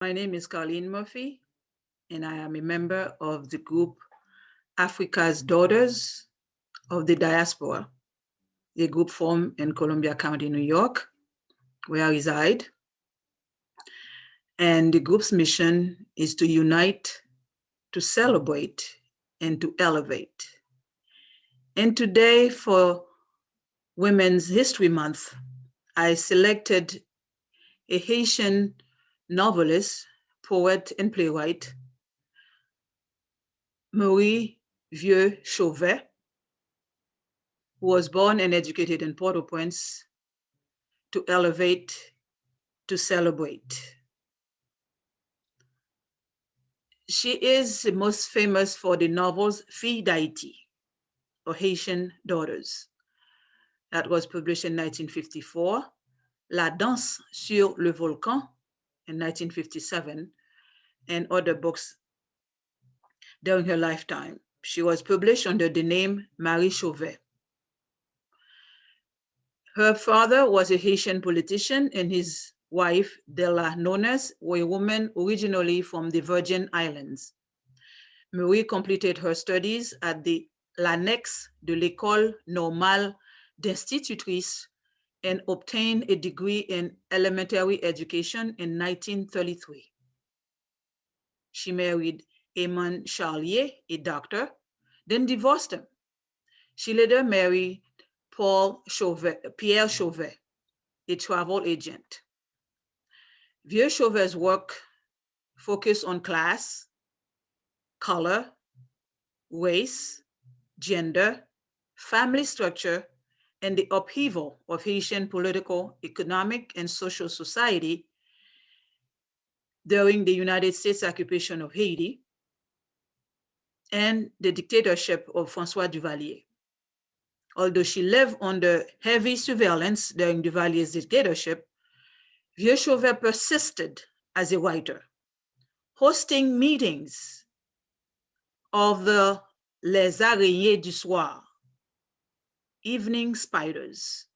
My name is Carline Murphy, and I am a member of the group Africa's Daughters of the Diaspora, a group formed in Columbia County, New York, where I reside. And the group's mission is to unite, to celebrate, and to elevate. And today, for Women's History Month, I selected a Haitian novelist, poet, and playwright, Marie Vieux-Chauvet, who was born and educated in Port-au-Prince, to elevate, to celebrate. She is most famous for the novels Filles d'Haïti, or Haitian Daughters, that was published in 1954, La Danse sur le Volcan in 1957, and other books during her lifetime. She was published under the name Marie Chauvet. Her father was a Haitian politician, and his wife, Della Nones, were a woman originally from the Virgin Islands. Marie completed her studies at the l'annexe de l'École normale d'institutrice and obtained a degree in elementary education in 1933. She married Eamon Charlier, a doctor, then divorced him. She later married Pierre Chauvet, a travel agent. Vieux-Chauvet's work focused on class, color, race, gender, family structure, and the upheaval of Haitian political, economic, and social society during the United States occupation of Haiti and the dictatorship of François Duvalier. Although she lived under heavy surveillance during Duvalier's dictatorship, Vieux-Chauvet persisted as a writer, hosting meetings of the Les Araignées du Soir, evening spiders.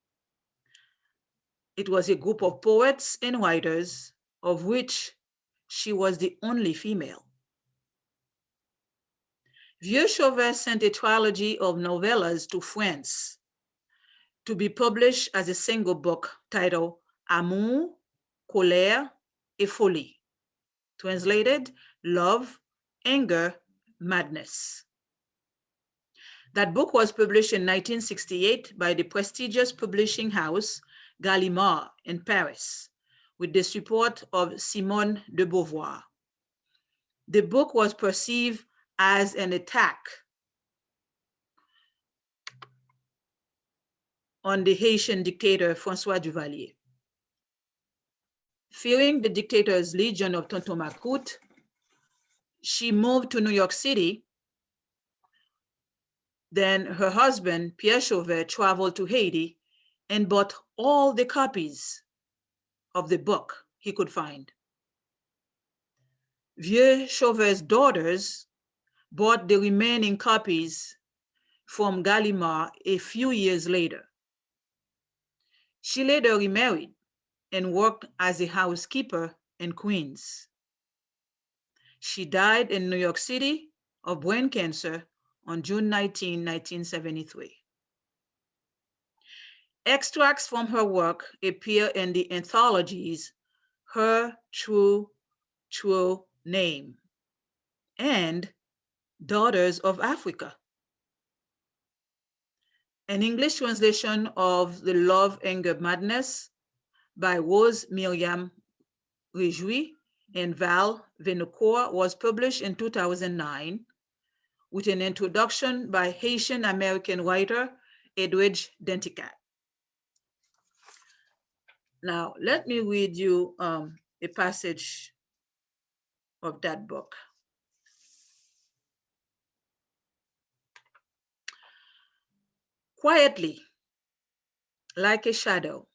It was a group of poets and writers, of which she was the only female. Vieux-Chauvet sent a trilogy of novellas to France to be published as a single book titled Amour, Colère et Folie, translated Love, Anger, Madness. That book was published in 1968 by the prestigious publishing house Gallimard in Paris, with the support of Simone de Beauvoir. The book was perceived as an attack on the Haitian dictator François Duvalier. Fearing the dictator's legion of Tonton Macoute, she moved to New York City. Then her husband, Pierre Chauvet, traveled to Haiti and bought all the copies of the book he could find. Vieux-Chauvet's daughters bought the remaining copies from Gallimard a few years later. She later remarried and worked as a housekeeper in Queens. She died in New York City of brain cancer on June 19, 1973. Extracts from her work appear in the anthologies Her True Name and Daughters of Africa. An English translation of The Love, Anger, Madness by Rose Myriam Réjoui and Val Vinocourt was published in 2009 with an introduction by Haitian American writer Edwidge Denticat. Now, let me read you a passage of that book. Quietly, like a shadow,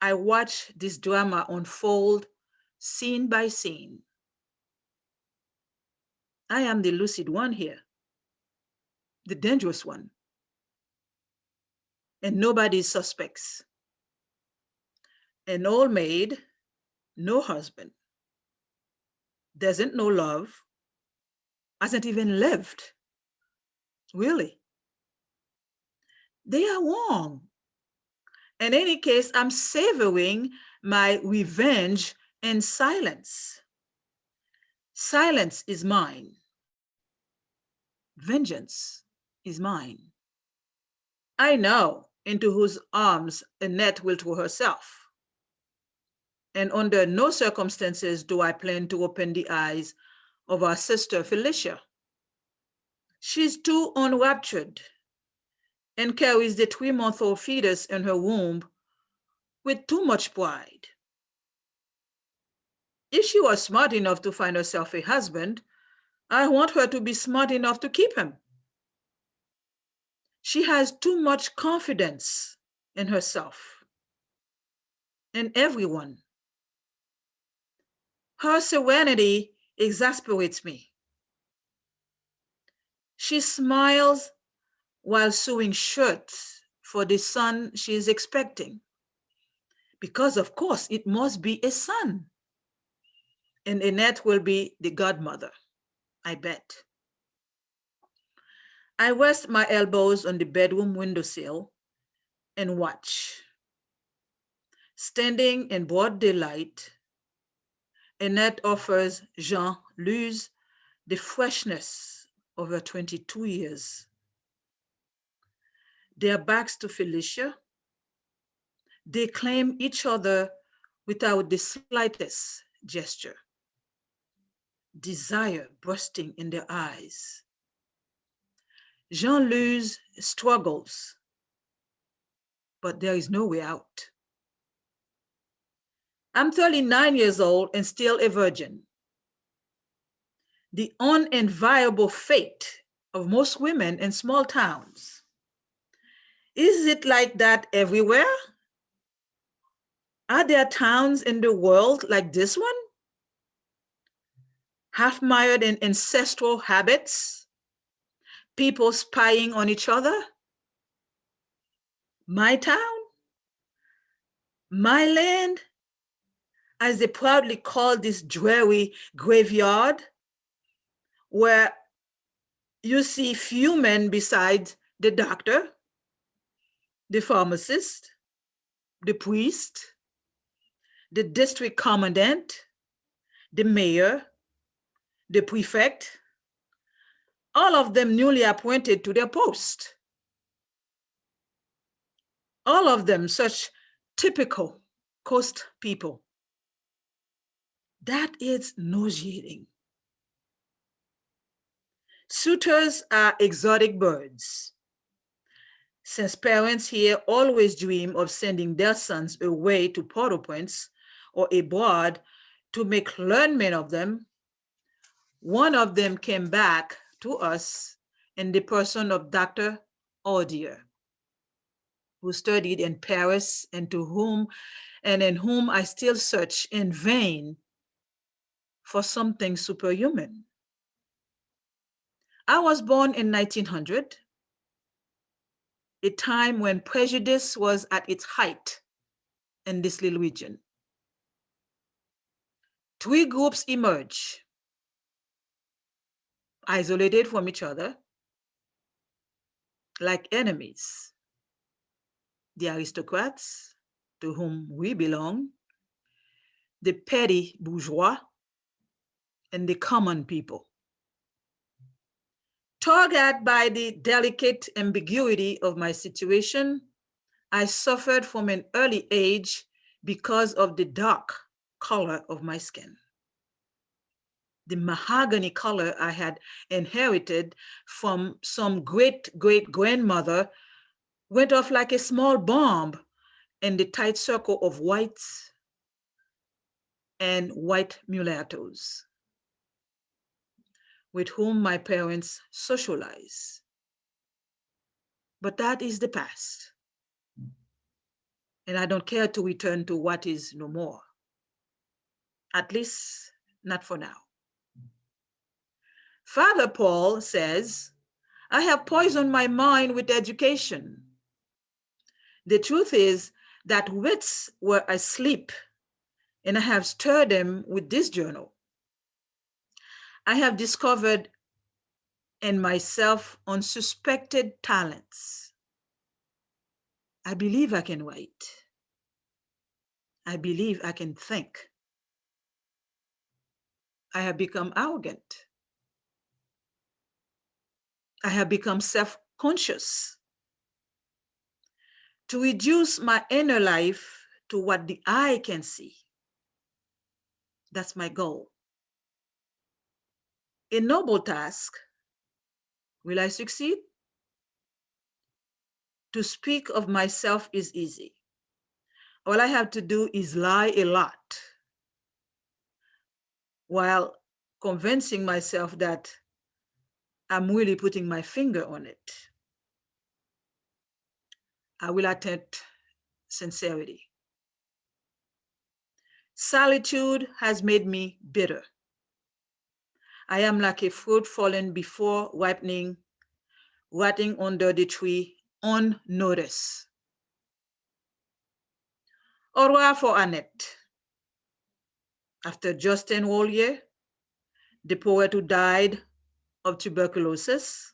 I watch this drama unfold scene by scene. I am the lucid one here, the dangerous one, and nobody suspects. An old maid, no husband, doesn't know love, hasn't even lived. Really. They are wrong. In any case, I'm savoring my revenge in silence. Silence is mine. Vengeance is mine. I know into whose arms Annette will throw herself. And under no circumstances do I plan to open the eyes of our sister Felicia. She's too unraptured and carries the 3-month-old fetus in her womb with too much pride. If she was smart enough to find herself a husband, I want her to be smart enough to keep him. She has too much confidence in herself, in everyone. Her serenity exasperates me. She smiles while sewing shirts for the son she is expecting, because of course it must be a son. And Annette will be the godmother, I bet. I rest my elbows on the bedroom windowsill and watch. Standing in broad daylight, Annette offers Jean-Louis the freshness of her 22 years. Their backs to Felicia, they claim each other without the slightest gesture. Desire bursting in their eyes. Jean-Louis struggles, but there is no way out. I'm 39 years old and still a virgin. The unenviable fate of most women in small towns. Is it like that everywhere? Are there towns in the world like this one? Half mired in ancestral habits, people spying on each other? My town? My land? As they proudly call this dreary graveyard, where you see few men besides the doctor, the pharmacist, the priest, the district commandant, the mayor, the prefect, all of them newly appointed to their post. All of them such typical coast people. That is nauseating. Suitors are exotic birds. Since parents here always dream of sending their sons away to Port-au-Prince or abroad to make learnmen of them, one of them came back to us in the person of Dr. Audier, who studied in Paris and in whom I still search in vain for something superhuman. I was born in 1900, a time when prejudice was at its height in this little region. 3 groups emerge, isolated from each other, like enemies. The aristocrats, to whom we belong, the petty bourgeois, and the common people. Targeted by the delicate ambiguity of my situation, I suffered from an early age because of the dark color of my skin. The mahogany color I had inherited from some great-great-grandmother went off like a small bomb in the tight circle of whites and white mulattoes with whom my parents socialize. But that is the past. And I don't care to return to what is no more. At least not for now. Father Paul says, I have poisoned my mind with education. The truth is that wits were asleep, and I have stirred them with this journal. I have discovered in myself unsuspected talents. I believe I can write. I believe I can think. I have become arrogant. I have become self-conscious. To reduce my inner life to what the eye can see. That's my goal. A noble task. Will I succeed? To speak of myself is easy. All I have to do is lie a lot while convincing myself that I'm really putting my finger on it. I will attempt sincerity. Solitude has made me bitter. I am like a fruit fallen before ripening, rotting under the tree unnoticed. Au revoir for Annette. After Justin Wollier, the poet who died of tuberculosis,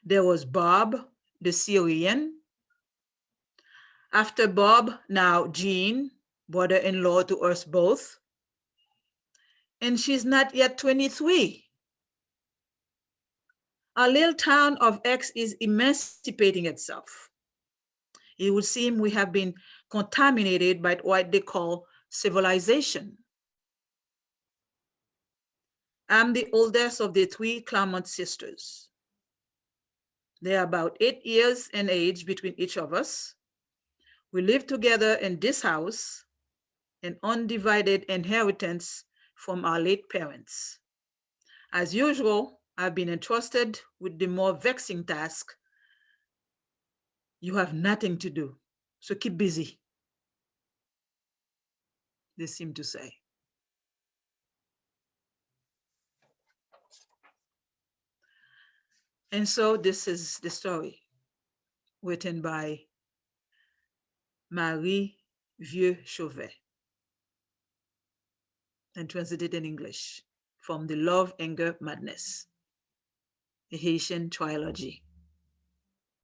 there was Bob, the Syrian. After Bob, now Jean, brother-in-law to us both. And she's not yet 23. Our little town of X is emancipating itself. It would seem we have been contaminated by what they call civilization. I'm the oldest of the three Claremont sisters. They are about 8 years in age between each of us. We live together in this house, an undivided inheritance from our late parents. As usual, I've been entrusted with the more vexing task. You have nothing to do, so keep busy, they seem to say. And so this is the story written by Marie Vieux-Chauvet and translated in English from The Love, Anger, Madness, a Haitian trilogy.